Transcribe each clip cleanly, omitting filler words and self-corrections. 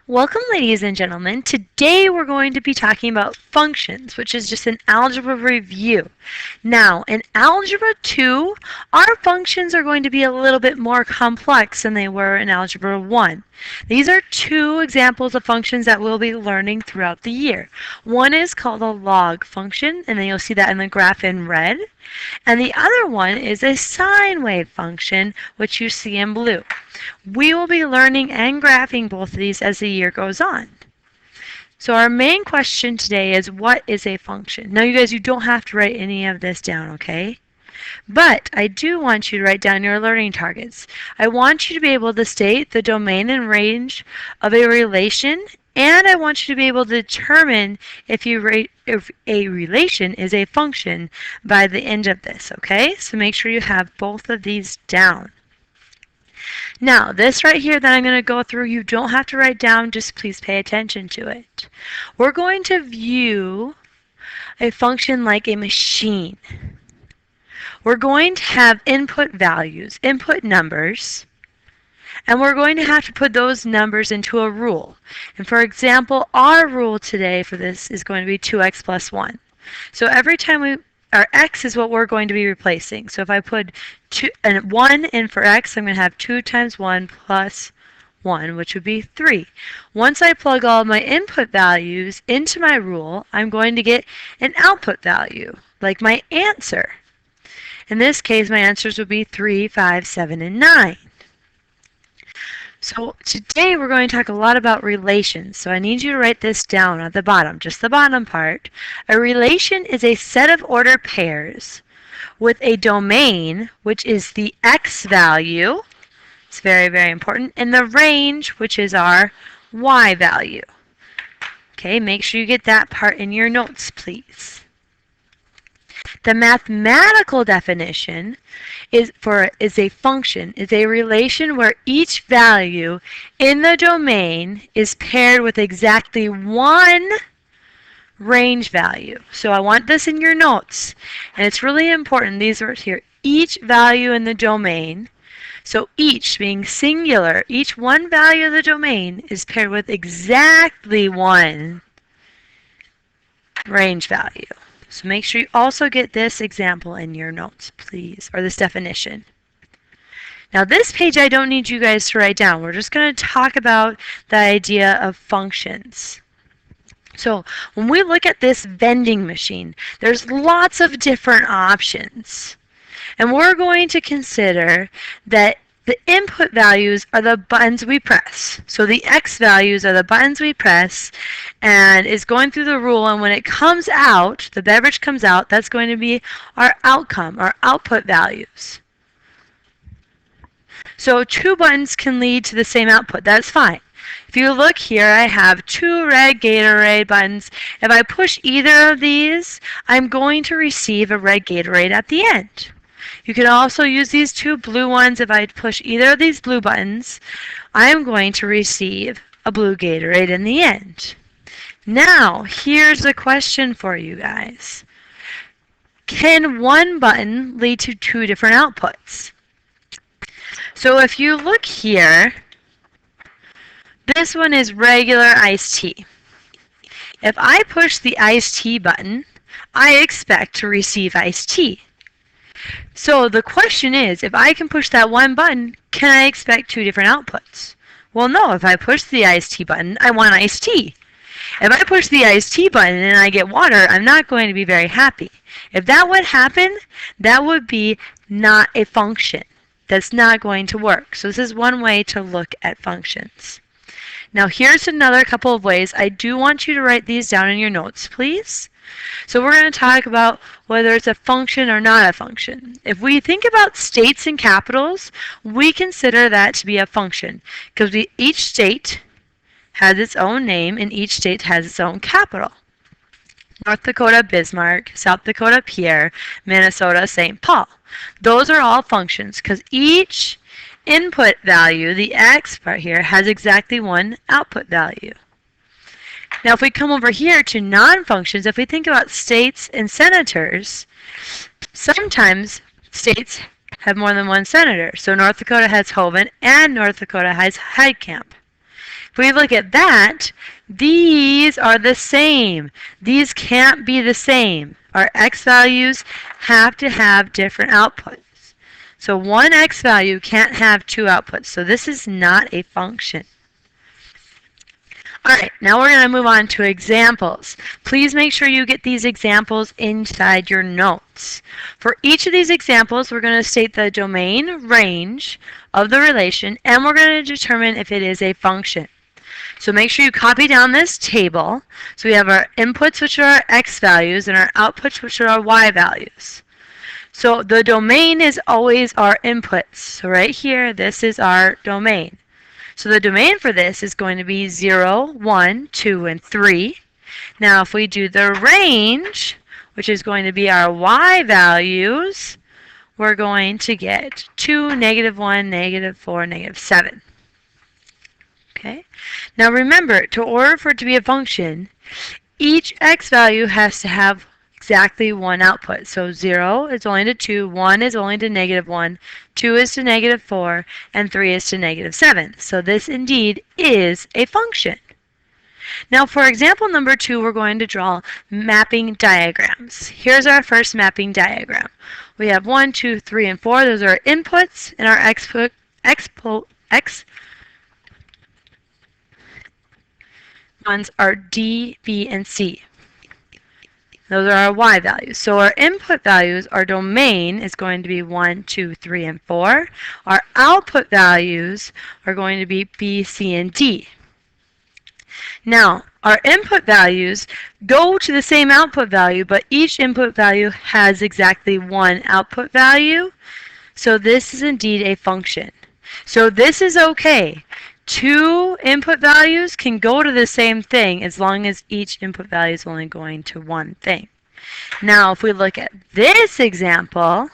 Welcome, ladies and gentlemen. Today we're going to be talking about functions, which is just an algebra review. Now, in Algebra 2, our functions are going to be a little bit more complex than they were in Algebra 1. These are two examples of functions that we'll be learning throughout the year. One is called a log function, and then you'll see that in the graph in red. And the other one is a sine wave function, which you see in blue. We will be learning and graphing both of these as the year goes on. So our main question today is, what is a function? Now, you guys, you don't have to write any of this down, okay? But I do want you to write down your learning targets. I want you to be able to state the domain and range of a relation, and I want you to be able to determine if a relation is a function by the end of this, okay? So make sure you have both of these down. Now, this right here that I'm going to go through, you don't have to write down, just please pay attention to it. We're going to view a function like a machine. We're going to have input values, input numbers, and we're going to have to put those numbers into a rule. And for example, our rule today for this is going to be 2x plus 1. So every time our x is what we're going to be replacing. So if I put 1 in for x, I'm going to have 2 times 1 plus 1, which would be 3. Once I plug all my input values into my rule, I'm going to get an output value, like my answer. In this case, my answers would be 3, 5, 7, and 9. So today we're going to talk a lot about relations. So I need you to write this down at the bottom, just the bottom part. A relation is a set of ordered pairs with a domain, which is the x value. It's very, very important. And the range, which is our y value. Okay, make sure you get that part in your notes, please. The mathematical definition is a function, is a relation where each value in the domain is paired with exactly one range value. So I want this in your notes, and it's really important, these words here, each value in the domain. So each being singular, each one value of the domain is paired with exactly one range value. So make sure you also get this example in your notes, please, or this definition. Now this page I don't need you guys to write down. We're just going to talk about the idea of functions. So when we look at this vending machine, there's lots of different options. And we're going to consider that the input values are the buttons we press. So the x values are the buttons we press, and it's going through the rule, and when it comes out, the beverage comes out, that's going to be our outcome, our output values. So two buttons can lead to the same output. That's fine. If you look here, I have 2 red Gatorade buttons. If I push either of these, I'm going to receive a red Gatorade at the end. You can also use these 2 blue ones. If I push either of these blue buttons, I am going to receive a blue Gatorade in the end. Now, here's the question for you guys. Can one button lead to 2 different outputs? So if you look here, this one is regular iced tea. If I push the iced tea button, I expect to receive iced tea. So the question is, if I can push that one button, can I expect 2 different outputs? Well, no. If I push the iced tea button, I want iced tea. If I push the iced tea button and I get water, I'm not going to be very happy. If that would happen, that would be not a function. That's not going to work. So this is one way to look at functions. Now here's another couple of ways. I do want you to write these down in your notes, please. So we're going to talk about whether it's a function or not a function. If we think about states and capitals, we consider that to be a function because each state has its own name and each state has its own capital. North Dakota, Bismarck; South Dakota, Pierre; Minnesota, St. Paul. Those are all functions because each input value, the x part here, has exactly one output value. Now if we come over here to non-functions, if we think about states and senators, sometimes states have more than one senator. So North Dakota has Hoven and North Dakota has Heitkamp. If we look at that, these are the same. These can't be the same. Our x values have to have different outputs. So one x value can't have two outputs. So this is not a function. Alright, now we're going to move on to examples. Please make sure you get these examples inside your notes. For each of these examples, we're going to state the domain range of the relation, and we're going to determine if it is a function. So make sure you copy down this table. So we have our inputs, which are our x values, and our outputs, which are our y values. So the domain is always our inputs. So right here, this is our domain. So the domain for this is going to be 0, 1, 2, and 3. Now if we do the range, which is going to be our y values, we're going to get 2, -1, -4, -7. Okay. Now remember, in order for it to be a function, each x value has to have exactly one output. So 0 is only to 2, 1 is only to -1, 2 is to -4, and 3 is to -7. So this indeed is a function. Now for example number 2, we're going to draw mapping diagrams. Here's our first mapping diagram. We have 1, 2, 3, and 4. Those are our inputs, and our x ones are D, B, and C. Those are our y values. So our input values, our domain is going to be 1, 2, 3, and 4. Our output values are going to be B, C, and D. Now, our input values go to the same output value, but each input value has exactly one output value. So this is indeed a function. So this is okay. Two input values can go to the same thing as long as each input value is only going to one thing. Now, if we look at this example,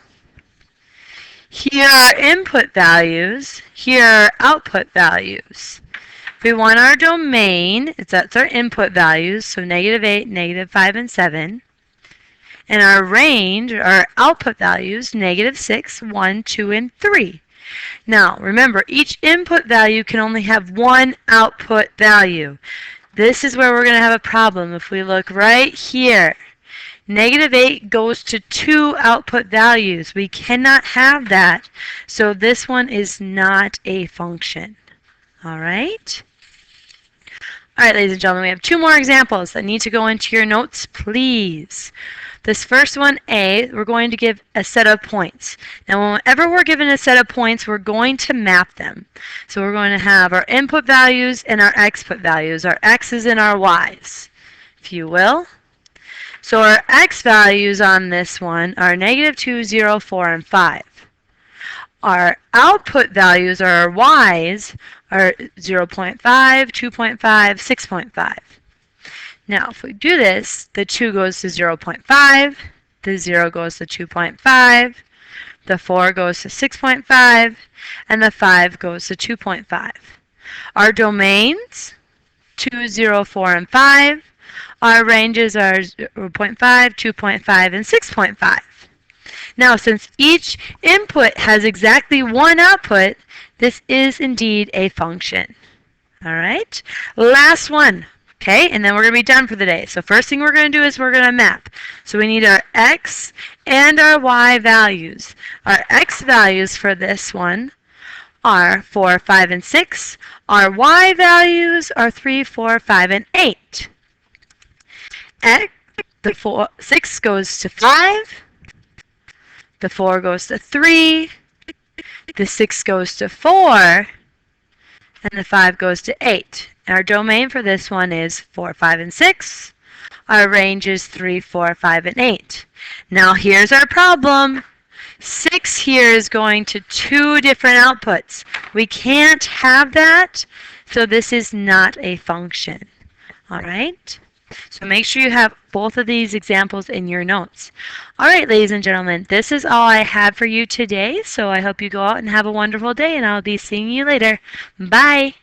here are input values, here are output values. If we want our domain, that's our input values, so -8, -5, and 7. And our range, our output values, -6, 1, 2, and 3. Now, remember, each input value can only have one output value. This is where we're going to have a problem. If we look right here, -8 goes to two output values. We cannot have that. So this one is not a function. All right? All right, ladies and gentlemen, we have two more examples that need to go into your notes, please. This first one, A, we're going to give a set of points. Now, whenever we're given a set of points, we're going to map them. So we're going to have our input values and our output values, our x's and our y's, if you will. So our x values on this one are -2, 0, 4, and 5. Our output values, or our y's, are 0.5, 2.5, 6.5. Now, if we do this, the 2 goes to 0.5, the 0 goes to 2.5, the 4 goes to 6.5, and the 5 goes to 2.5. Our domains, 2, 0, 4, and 5. Our ranges are 0.5, 2.5, and 6.5. Now, since each input has exactly one output, this is indeed a function. All right? Last one. Okay, and then we're going to be done for the day. So first thing we're going to do is we're going to map. So we need our x and our y values. Our x values for this one are 4, 5, and 6. Our y values are 3, 4, 5, and 8. The 6 goes to 5. The 4 goes to 3. The 6 goes to 4. And the 5 goes to 8. Our domain for this one is 4, 5, and 6. Our range is 3, 4, 5, and 8. Now here's our problem. 6 here is going to two different outputs. We can't have that, so this is not a function. All right? So make sure you have both of these examples in your notes. All right, ladies and gentlemen, this is all I have for you today. So I hope you go out and have a wonderful day, and I'll be seeing you later. Bye.